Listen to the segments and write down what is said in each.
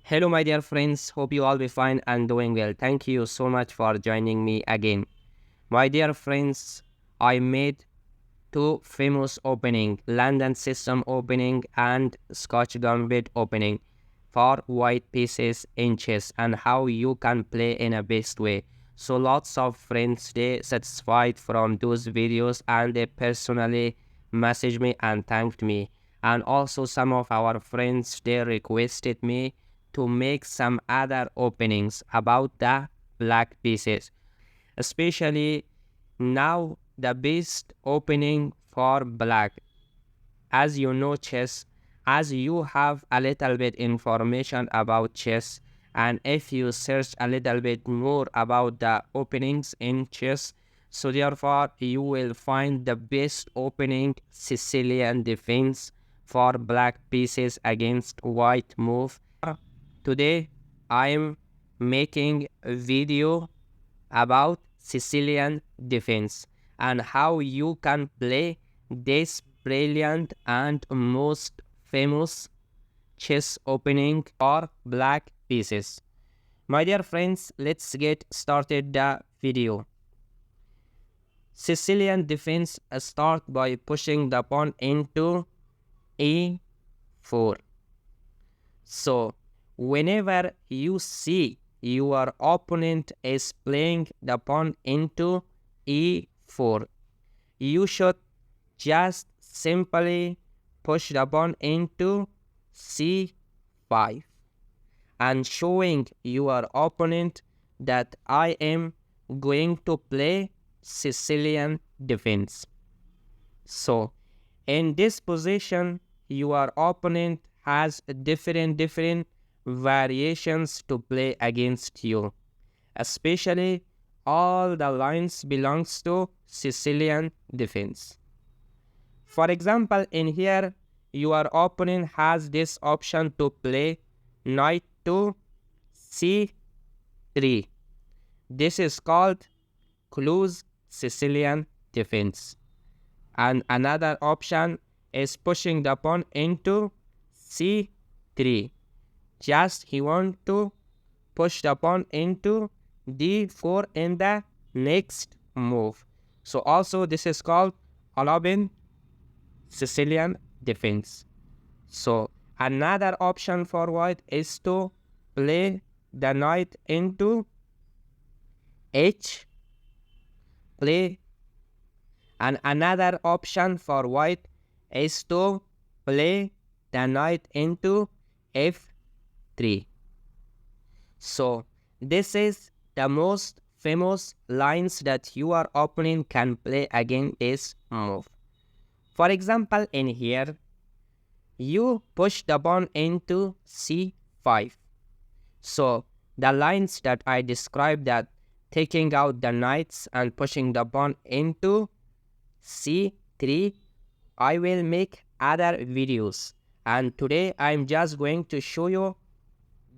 Hello, my dear friends. Hope you all be fine and doing well. Thank you so much for joining me again. My dear friends, I made two famous opening, London system opening and Scotch gambit opening for white pieces in chess and how you can play in a best way. So lots of friends they satisfied from those videos and they personally messaged me and thanked me. And also some of our friends they requested me to make some other openings about the black pieces. Especially now the best opening for black. As you know chess, as you have a little bit information about chess, and if you search a little bit more about the openings in chess, so therefore you will find the best opening Sicilian defense for black pieces against white move. Today I am making a video about Sicilian defense and how you can play this brilliant and most famous chess opening or black pieces. My dear friends, let's get started the video. Sicilian defense start by pushing the pawn into e4. So whenever you see your opponent is playing the pawn into e4, you should just simply push the pawn into c5 and showing your opponent that I am going to play Sicilian defense. So in this position, your opponent has different variations to play against you. Especially all the lines belongs to Sicilian defense. For example, in here, your opponent has this option to play knight to c3. This is called close Sicilian defense. And another option is pushing the pawn into c3. Just he want to push the pawn into d4 in the next move. So also this is called Alabin Sicilian defense. So another option for white is to play the knight into h, play, and another option for white is to play the knight into f3. So this is the most famous lines that your opponent can play against this move. For example, in here, you push the pawn into c5. So the lines that I described, that taking out the knights and pushing the pawn into c3, I will make other videos. And today I'm just going to show you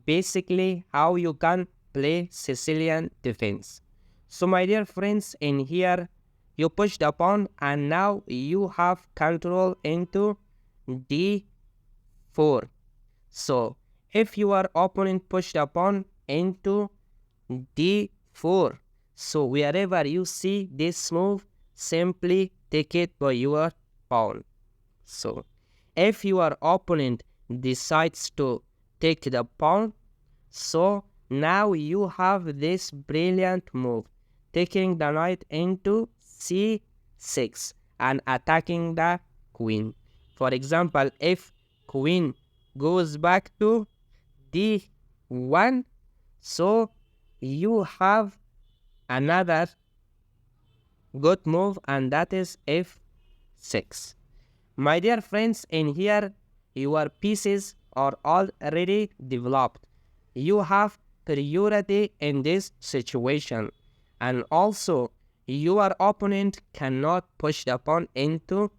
basically how you can play Sicilian defense. So my dear friends, in here you push the pawn and now you have control into d4. So if your opponent push the pawn into d4, so wherever you see this move, simply take it by your pawn. So if your opponent decides to take the pawn, so now you have this brilliant move, taking the knight into c6 and attacking the queen. For example, if queen goes back to d1, so you have another good move, and that is f6. My dear friends, in here your pieces are already developed. You have priority in this situation, and also your opponent cannot push the pawn into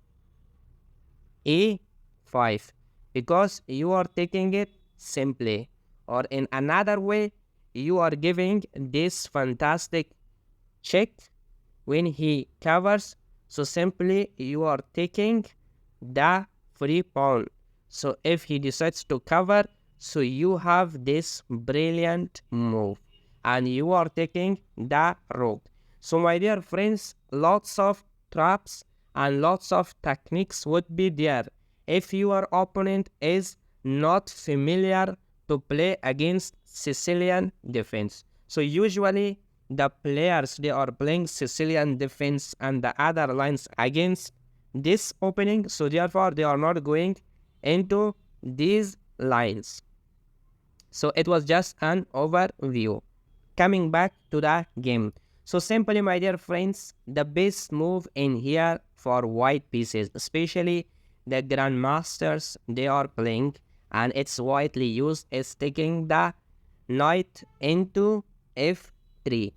e5 because you are taking it simply, or in another way you are giving this fantastic check when he covers. So simply you are taking the free pawn. So if he decides to cover, So you have this brilliant move and you are taking the rook. So my dear friends, lots of traps and lots of techniques would be there if your opponent is not familiar to play against Sicilian defense. So usually the players, they are playing Sicilian defense and the other lines against this opening, so therefore they are not going into these lines. So it was just an overview. Coming back to the game. So simply, my dear friends, the best move in here for white pieces, especially the grandmasters they are playing, and it's widely used, is taking the knight into f3.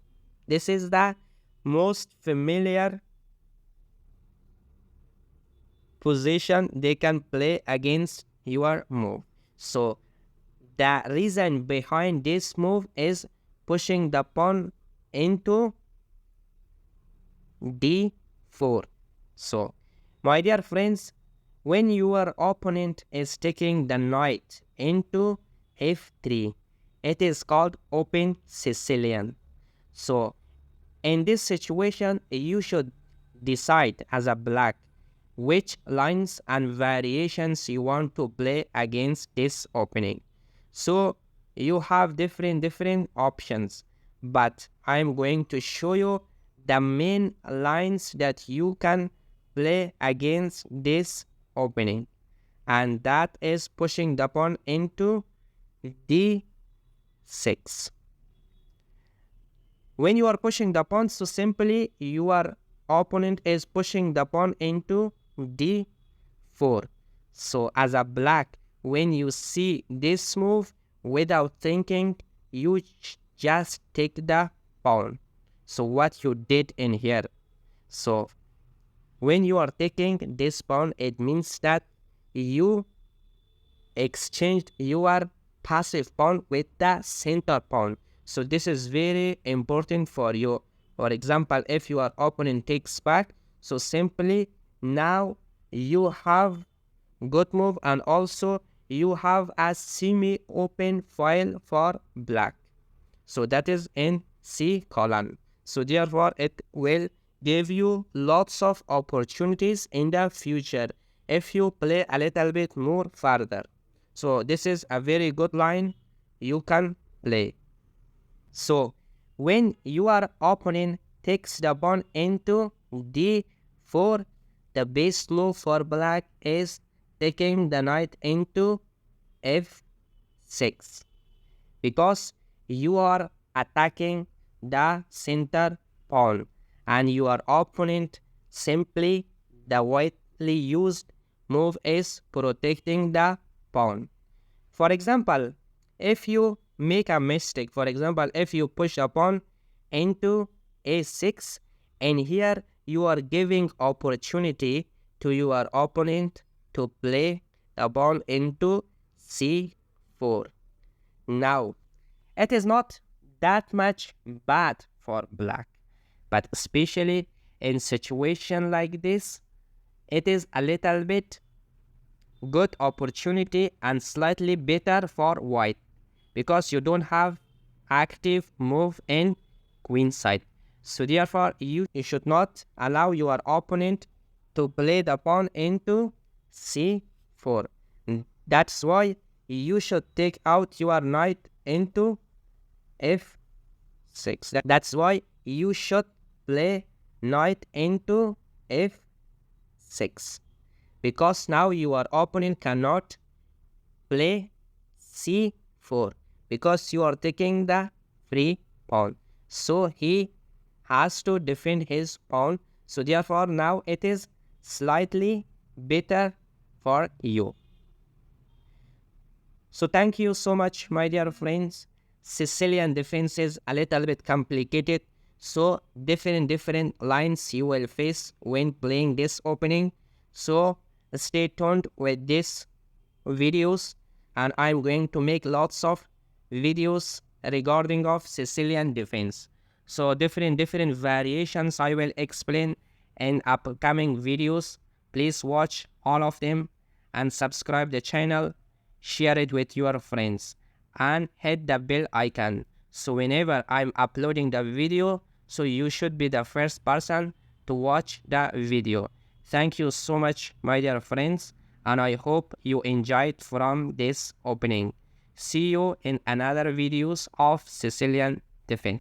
This is the most familiar position they can play against your move. So the reason behind this move is pushing the pawn into d4. So my dear friends, when your opponent is taking the knight into f3, it is called open Sicilian. So in this situation, you should decide as a black which lines and variations you want to play against this opening. So you have different options, but I'm going to show you the main lines that you can play against this opening, and that is pushing the pawn into d6. When you are pushing the pawn, so simply your opponent is pushing the pawn into d4. So as a black, when you see this move, without thinking, you just take the pawn. So what you did in here. So when you are taking this pawn, it means that you exchanged your passive pawn with the center pawn. So this is very important for you. For example, if your opponent takes back, so simply now you have good move, and also you have a semi-open file for black. So that is in C column. So therefore it will give you lots of opportunities in the future if you play a little bit more further. So this is a very good line you can play. So when your opponent takes the pawn into d4, the best move for black is taking the knight into f6, because you are attacking the center pawn and your opponent simply, the widely used move is protecting the pawn. For example, if you make a mistake, for example, if you push a pawn into a6, and here you are giving opportunity to your opponent to play the pawn into c4. Now, it is not that much bad for black, but especially in situation like this, it is a little bit good opportunity and slightly better for white, because you don't have active move in queen side. So therefore you should not allow your opponent to play the pawn into c4. That's why you should take out your knight into f6. That's why you should play knight into f6, because now your opponent cannot play c4 because you are taking the free pawn. So he has to defend his pawn. So therefore now it is slightly better for you. So thank you so much, my dear friends. Sicilian defense is a little bit complicated, so different lines you will face when playing this opening. So stay tuned with these videos, and I'm going to make lots of videos regarding of Sicilian defense. So different variations I will explain in upcoming videos. Please watch all of them and subscribe the channel share it with your friends, and hit the bell icon. So whenever I'm uploading the video, so you should be the first person to watch the video. Thank you so much, my dear friends, and I hope you enjoyed from this opening. See you in another videos of Sicilian Defense.